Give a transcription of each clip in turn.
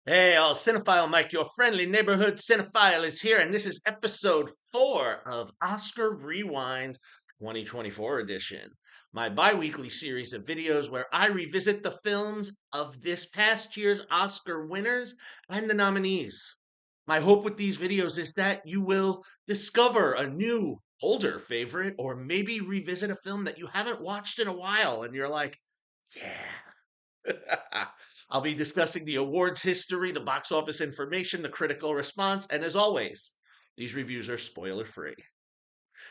Hey, all cinephile Mike, your friendly neighborhood cinephile is here, and this is episode 4 of Oscar Rewind 2024 edition, my bi weekly series of videos where I revisit the films of this past year's Oscar winners and the nominees. My hope with these videos is that you will discover a new, older favorite, or maybe revisit a film that you haven't watched in a while, and you're like, yeah. I'll be discussing the awards history, the box office information, the critical response, and as always, these reviews are spoiler free.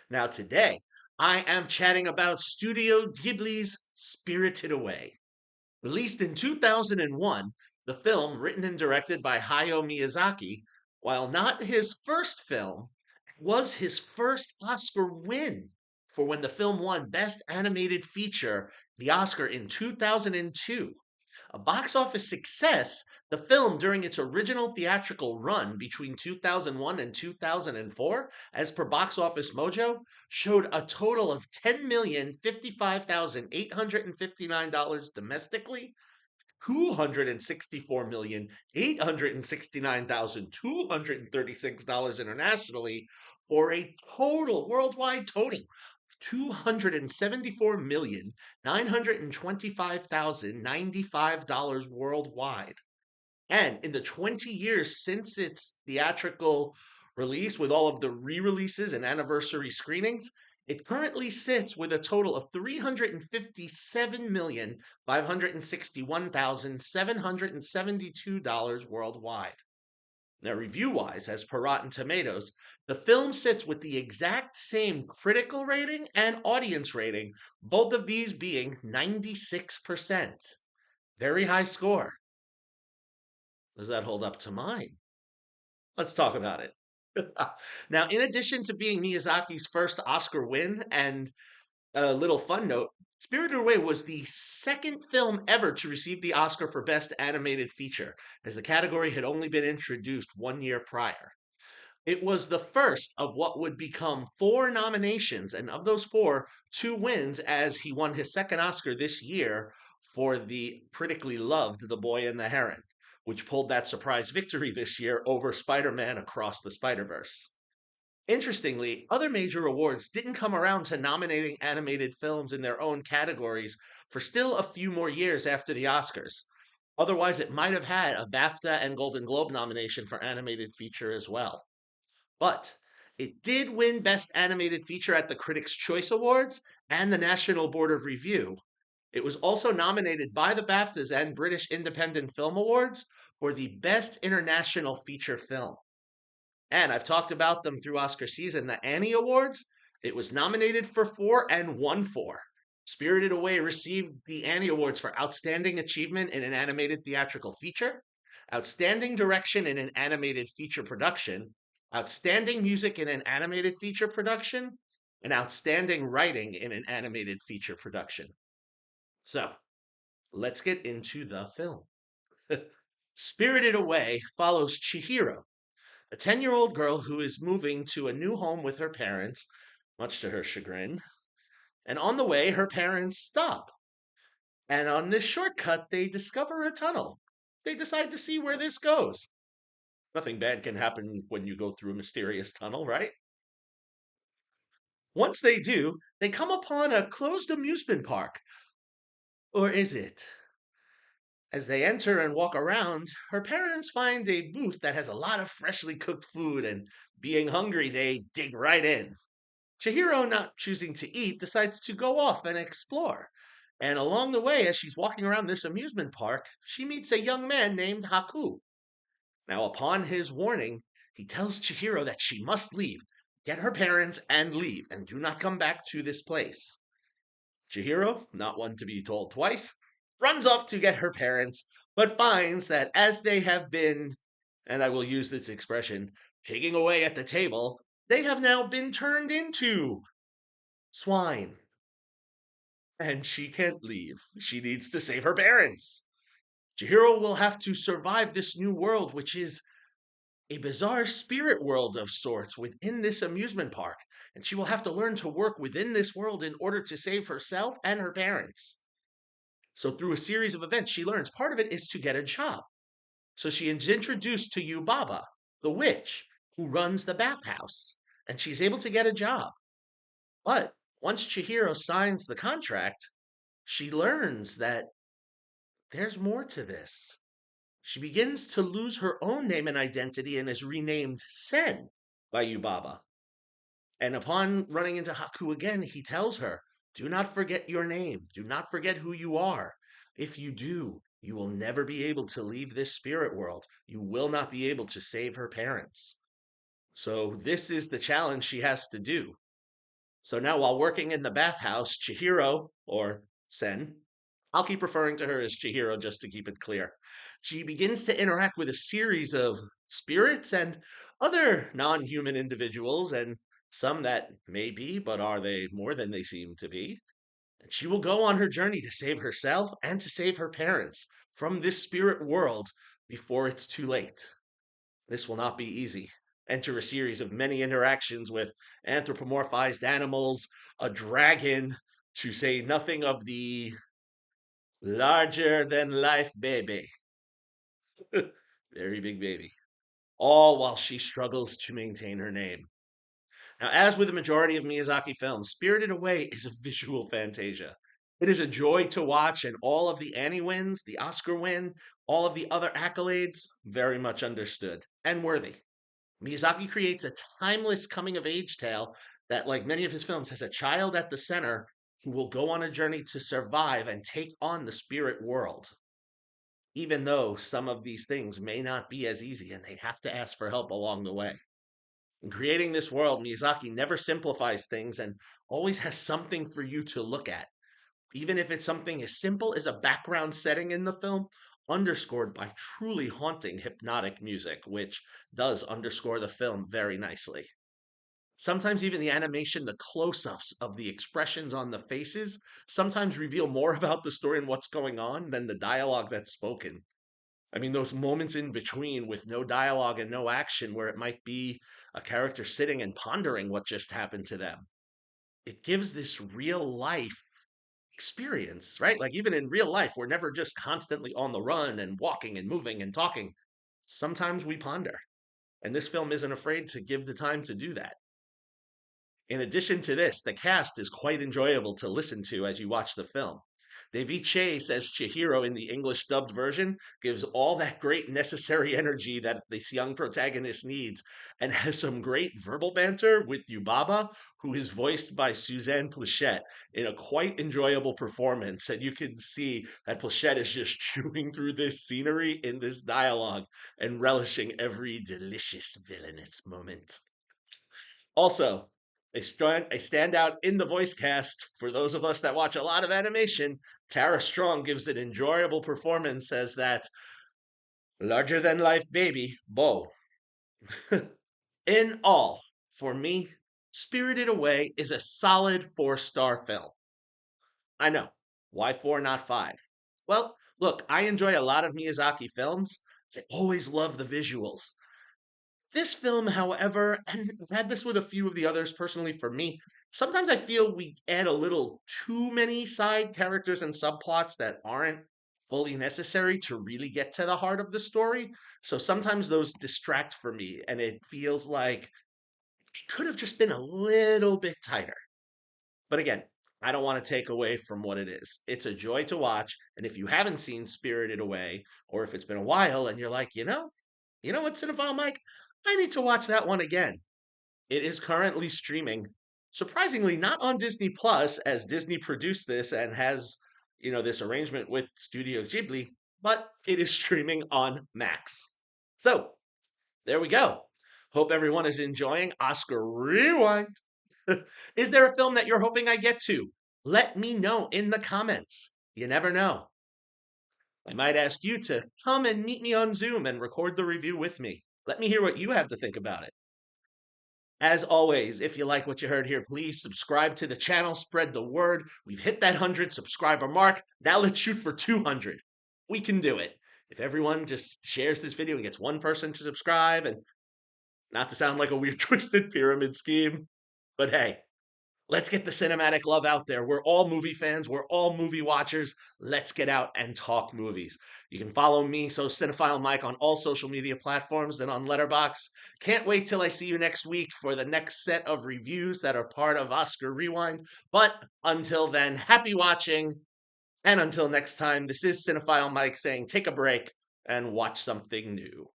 Now, today, I am chatting about Studio Ghibli's Spirited Away. Released in 2001, the film, written and directed by Hayao Miyazaki, while not his first film, was his first Oscar win for when the film won Best Animated Feature, the Oscar in 2002. A box office success, the film during its original theatrical run between 2001 and 2004, as per Box Office Mojo, showed a total of $10,055,859 domestically, $264,869,236 internationally, for a total worldwide total of $274,925,095 worldwide. And in the 20 years since its theatrical release, with all of the re releases and anniversary screenings, it currently sits with a total of $357,561,772 worldwide. Now, review wise, as per Rotten Tomatoes, the film sits with the exact same critical rating and audience rating, both of these being 96%. Very high score. Does that hold up to mine? Let's talk about it. Now, in addition to being Miyazaki's first Oscar win, and a little fun note, Spirited Away was the second film ever to receive the Oscar for Best Animated Feature, as the category had only been introduced 1 year prior. It was the first of what would become 4 nominations, and of those four, 2 wins, as he won his second Oscar this year for the critically loved The Boy and the Heron, which pulled that surprise victory this year over Spider Man Across the Spider Verse. Interestingly, other major awards didn't come around to nominating animated films in their own categories for still a few more years after the Oscars. Otherwise, it might have had a BAFTA and Golden Globe nomination for animated feature as well. But it did win Best Animated Feature at the Critics' Choice Awards and the National Board of Review. It was also nominated by the BAFTAs and British Independent Film Awards for the Best International Feature Film. And I've talked about them through Oscar season, the Annie Awards. It was nominated for 4 and won 4. Spirited Away received the Annie Awards for Outstanding Achievement in an Animated Theatrical Feature, Outstanding Direction in an Animated Feature Production, Outstanding Music in an Animated Feature Production, and Outstanding Writing in an Animated Feature Production. So, let's get into the film. Spirited Away follows Chihiro, a 10-year-old girl who is moving to a new home with her parents, much to her chagrin. And on the way, her parents stop. And on this shortcut, they discover a tunnel. They decide to see where this goes. Nothing bad can happen when you go through a mysterious tunnel, right? Once they do, they come upon a closed amusement park. Or is it? As they enter and walk around, her parents find a booth that has a lot of freshly cooked food, and being hungry, they dig right in. Chihiro, not choosing to eat, decides to go off and explore. And along the way, as she's walking around this amusement park, she meets a young man named Haku. Now, upon his warning, he tells Chihiro that she must leave, get her parents, and leave, and do not come back to this place. Chihiro, not one to be told twice, runs off to get her parents, but finds that as they have been, and I will use this expression, pigging away at the table, they have now been turned into swine. And she can't leave. She needs to save her parents. Chihiro will have to survive this new world, which is a bizarre spirit world of sorts within this amusement park. And she will have to learn to work within this world in order to save herself and her parents. So, through a series of events, she learns part of it is to get a job. So she is introduced to Yubaba, the witch who runs the bathhouse, and she's able to get a job. But once Chihiro signs the contract, she learns that there's more to this. She begins to lose her own name and identity and is renamed Sen by Yubaba. And upon running into Haku again, he tells her, "Do not forget your name. Do not forget who you are. If you do, you will never be able to leave this spirit world. You will not be able to save her parents." So, this is the challenge she has to do. So, now while working in the bathhouse, Chihiro, or Sen, I'll keep referring to her as Chihiro just to keep it clear. She begins to interact with a series of spirits and other non human individuals, and some that may be, but are they more than they seem to be? And she will go on her journey to save herself and to save her parents from this spirit world before it's too late. This will not be easy. Enter a series of many interactions with anthropomorphized animals, a dragon, to say nothing of the larger than life baby. Very big baby. All while she struggles to maintain her name. Now, as with the majority of Miyazaki films, Spirited Away is a visual fantasia. It is a joy to watch, and all of the Annie wins, the Oscar win, all of the other accolades, very much understood and worthy. Miyazaki creates a timeless coming of age tale that, like many of his films, has a child at the center who will go on a journey to survive and take on the spirit world, even though some of these things may not be as easy and they have to ask for help along the way. In creating this world, Miyazaki never simplifies things and always has something for you to look at, even if it's something as simple as a background setting in the film, underscored by truly haunting hypnotic music, which does underscore the film very nicely. Sometimes even the animation, the close-ups of the expressions on the faces, sometimes reveal more about the story and what's going on than the dialogue that's spoken. I mean, those moments in between with no dialogue and no action, where it might be a character sitting and pondering what just happened to them. It gives this real life experience, right? Like, even in real life, we're never just constantly on the run and walking and moving and talking. Sometimes we ponder. And this film isn't afraid to give the time to do that. In addition to this, the cast is quite enjoyable to listen to as you watch the film. David Chase as Chihiro in the English dubbed version gives all that great necessary energy that this young protagonist needs, and has some great verbal banter with Yubaba, who is voiced by Suzanne Plachette in a quite enjoyable performance. And you can see that Plachette is just chewing through this scenery in this dialogue and relishing every delicious villainous moment. Also, a standout in the voice cast for those of us that watch a lot of animation. Tara Strong gives an enjoyable performance as that larger than life baby, Bo. In all, for me, Spirited Away is a solid 4-star film. I know. Why 4, not 5? Well, look, I enjoy a lot of Miyazaki films. I always love the visuals. This film, however, and I've had this with a few of the others personally for me, sometimes I feel we add a little too many side characters and subplots that aren't fully necessary to really get to the heart of the story. So sometimes those distract for me, and it feels like it could have just been a little bit tighter. But again, I don't want to take away from what it is. It's a joy to watch, and if you haven't seen Spirited Away, or if it's been a while and you're like, you know what, Cinephile Mike? I need to watch that one again. It is currently streaming, surprisingly not on Disney Plus, as Disney produced this and has, this arrangement with Studio Ghibli, but it is streaming on Max. So, there we go. Hope everyone is enjoying Oscar Rewind. Is there a film that you're hoping I get to? Let me know in the comments. You never know. I might ask you to come and meet me on Zoom and record the review with me. Let me hear what you have to think about it. As always, if you like what you heard here, please subscribe to the channel, spread the word. We've hit that 100 subscriber mark. Now let's shoot for 200. We can do it. If everyone just shares this video and gets one person to subscribe, and not to sound like a weird twisted pyramid scheme, but hey, Let's get the cinematic love out there. We're all movie fans. We're all movie watchers. Let's get out and talk movies. You can follow me, so Cinephile Mike, on all social media platforms and on Letterboxd. Can't wait till I see you next week for the next set of reviews that are part of Oscar Rewind. But until then, happy watching. And until next time, this is Cinephile Mike saying take a break and watch something new.